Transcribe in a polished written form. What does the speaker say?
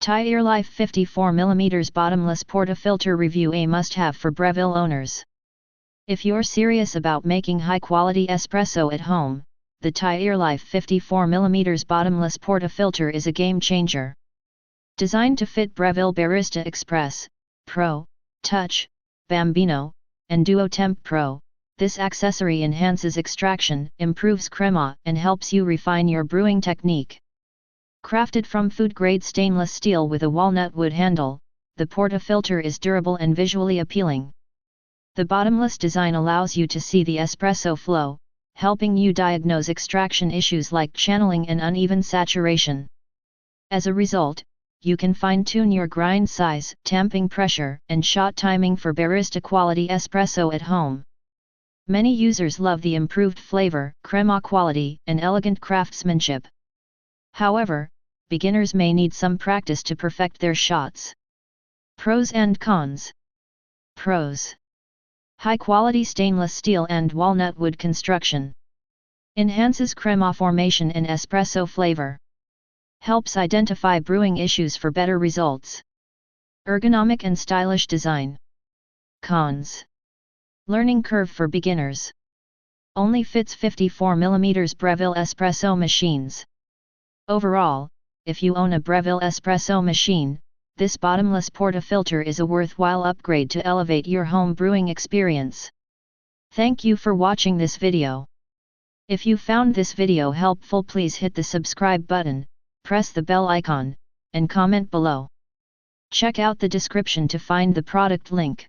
Teyearlife 54mm Bottomless Portafilter Review, a must-have for Breville owners. If you're serious about making high-quality espresso at home, the Teyearlife 54mm Bottomless Portafilter is a game-changer. Designed to fit Breville Barista Express, Pro, Touch, Bambino, and Duo Temp Pro, this accessory enhances extraction, improves crema, and helps you refine your brewing technique. Crafted from food-grade stainless steel with a walnut wood handle, the portafilter is durable and visually appealing. The bottomless design allows you to see the espresso flow, helping you diagnose extraction issues like channeling and uneven saturation. As a result, you can fine-tune your grind size, tamping pressure, and shot timing for barista-quality espresso at home. Many users love the improved flavor, crema quality, and elegant craftsmanship. However, beginners may need some practice to perfect their shots. Pros and cons. Pros: high-quality stainless steel and walnut wood construction. Enhances crema formation and espresso flavor. Helps identify brewing issues for better results. Ergonomic and stylish design. Cons: learning curve for beginners. Only fits 54mm Breville espresso machines. Overall, if you own a Breville espresso machine, this bottomless portafilter is a worthwhile upgrade to elevate your home brewing experience. Thank you for watching this video. If you found this video helpful, please hit the subscribe button, press the bell icon, and comment below. Check out the description to find the product link.